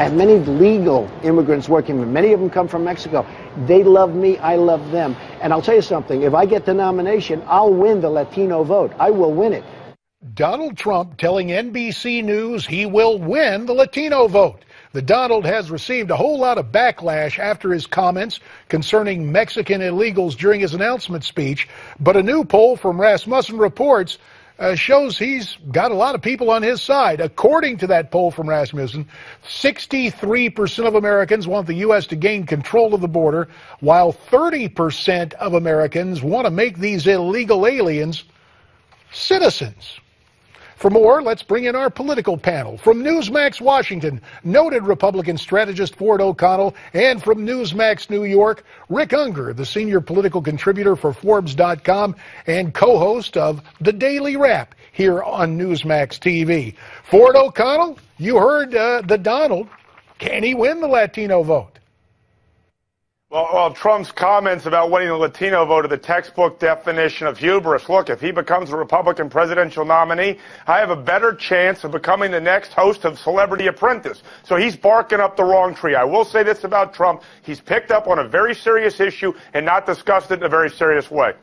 I have many legal immigrants working with me. Many of them come from Mexico. They love me. I love them. And I'll tell you something. If I get the nomination, I'll win the Latino vote. I will win it. Donald Trump telling NBC News he will win the Latino vote. The Donald has received a whole lot of backlash after his comments concerning Mexican illegals during his announcement speech, but a new poll from Rasmussen Reports shows he's got a lot of people on his side. According to that poll from Rasmussen, 63% of Americans want the U.S. to gain control of the border, while 30% of Americans want to make these illegal aliens citizens. For more, let's bring in our political panel. From Newsmax Washington, noted Republican strategist Ford O'Connell, and from Newsmax New York, Rick Ungar, the senior political contributor for Forbes.com and co-host of The Daily Wrap here on Newsmax TV. Ford O'Connell, you heard the Donald. Can he win the Latino vote? Well, Trump's comments about winning the Latino vote are the textbook definition of hubris. Look, if he becomes a Republican presidential nominee, I have a better chance of becoming the next host of Celebrity Apprentice. So he's barking up the wrong tree. I will say this about Trump. He's picked up on a very serious issue and not discussed it in a very serious way.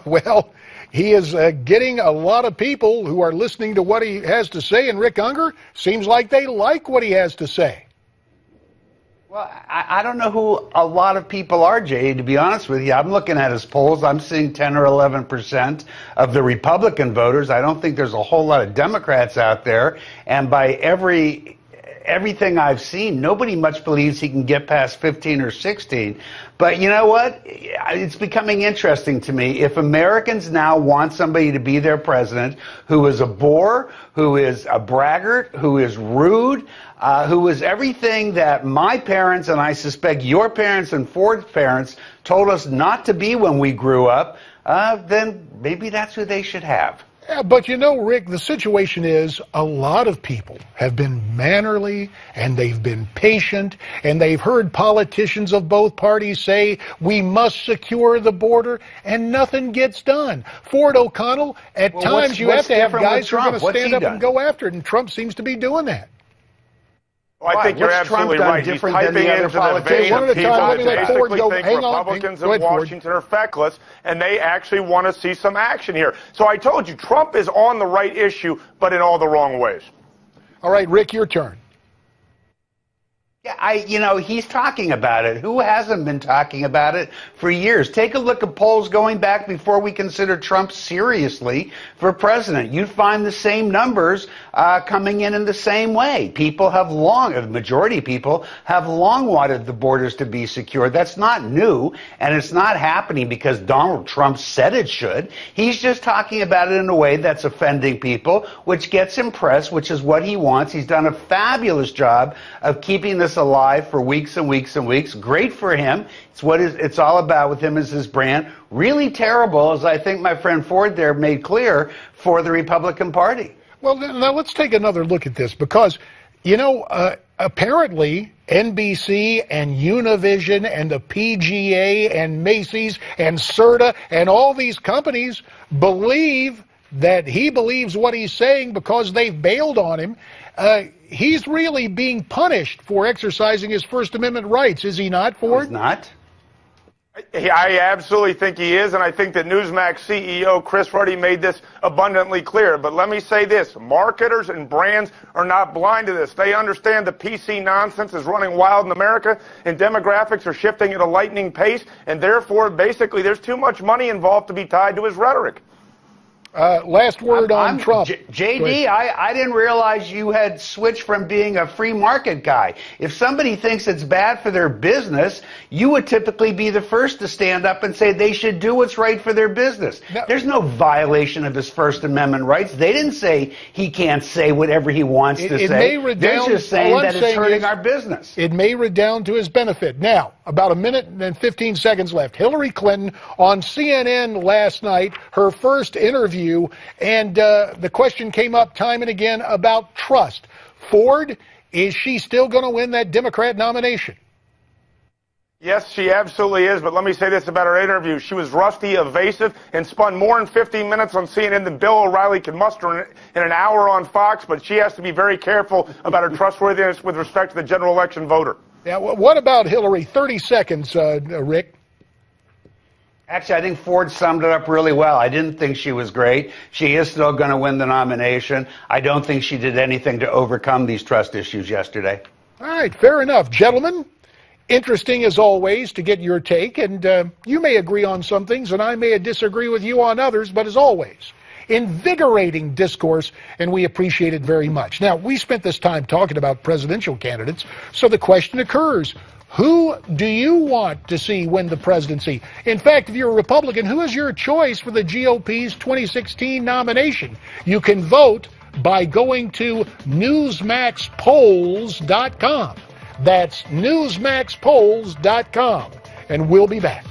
Well, he is getting a lot of people who are listening to what he has to say, and Rick Ungar seems like they like what he has to say. Well, I don't know who a lot of people are, Jay, to be honest with you. I'm looking at his polls. I'm seeing 10 or 11% of the Republican voters. I don't think there's a whole lot of Democrats out there. And by everything I've seen, nobody much believes he can get past 15 or 16. But you know what? It's becoming interesting to me. If Americans now want somebody to be their president who is a bore, who is a braggart, who is rude, who is everything that my parents, and I suspect your parents and Ford's parents, told us not to be when we grew up, then maybe that's who they should have. Yeah, but you know, Rick, the situation is a lot of people have been mannerly and they've been patient and they've heard politicians of both parties say we must secure the border and nothing gets done. Ford O'Connell, at times you have to have guys who are going to stand up and go after it, and Trump seems to be doing that. Well, I think you're absolutely right. He's typing into the vein of people that basically think Republicans in Washington are feckless, and they actually want to see some action here. So I told you, Trump is on the right issue, but in all the wrong ways. All right, Rick, your turn. Yeah, he's talking about it. Who hasn't been talking about it for years? Take a look at polls going back before we considered Trump seriously for president. You'd find the same numbers coming in the same way. People have the majority of people have long wanted the borders to be secure. That's not new, and it's not happening because Donald Trump said it should. He's just talking about it in a way that's offending people, which gets him press, which is what he wants. He's done a fabulous job of keeping this alive for weeks and weeks and weeks. Great for him. It's what it's all about with him as his brand. Really terrible, as I think my friend Ford there made clear, for the Republican Party. Well, now let's take another look at this because, apparently NBC and Univision and the PGA and Macy's and CERTA and all these companies believe that he believes what he's saying because they've bailed on him. He's really being punished for exercising his First Amendment rights, is he not, Ford? He's not. I absolutely think he is, and I think that Newsmax CEO Chris Ruddy made this abundantly clear. But let me say this, marketers and brands are not blind to this. They understand the PC nonsense is running wild in America, and demographics are shifting at a lightning pace, and therefore, basically, there's too much money involved to be tied to his rhetoric. Last word on Trump. JD, I didn't realize you had switched from being a free market guy. If somebody thinks it's bad for their business, you would typically be the first to stand up and say they should do what's right for their business. No. There's no violation of his First Amendment rights. They didn't say he can't say whatever he wants to say. They're just saying that it's hurting our business. It may redound to his benefit. Now, about a minute and 15 seconds left. Hillary Clinton on CNN last night, her first interview, and the question came up time and again about trust. Ford, is she still going to win that Democrat nomination? Yes, she absolutely is, but let me say this about her interview. She was rusty, evasive, and spun more than 15 minutes on CNN than Bill O'Reilly can muster in an hour on Fox, but she has to be very careful about her trustworthiness with respect to the general election voter. Yeah, what about Hillary? 30 seconds, Rick. Actually, I think Ford summed it up really well. I didn't think she was great. She is still going to win the nomination. I don't think she did anything to overcome these trust issues yesterday. All right, fair enough. Gentlemen, interesting as always to get your take, and you may agree on some things, and I may disagree with you on others, but as always, invigorating discourse, and we appreciate it very much. Now, we spent this time talking about presidential candidates, so the question occurs, who do you want to see win the presidency? In fact, if you're a Republican, who is your choice for the GOP's 2016 nomination? You can vote by going to newsmaxpolls.com. That's newsmaxpolls.com. And we'll be back.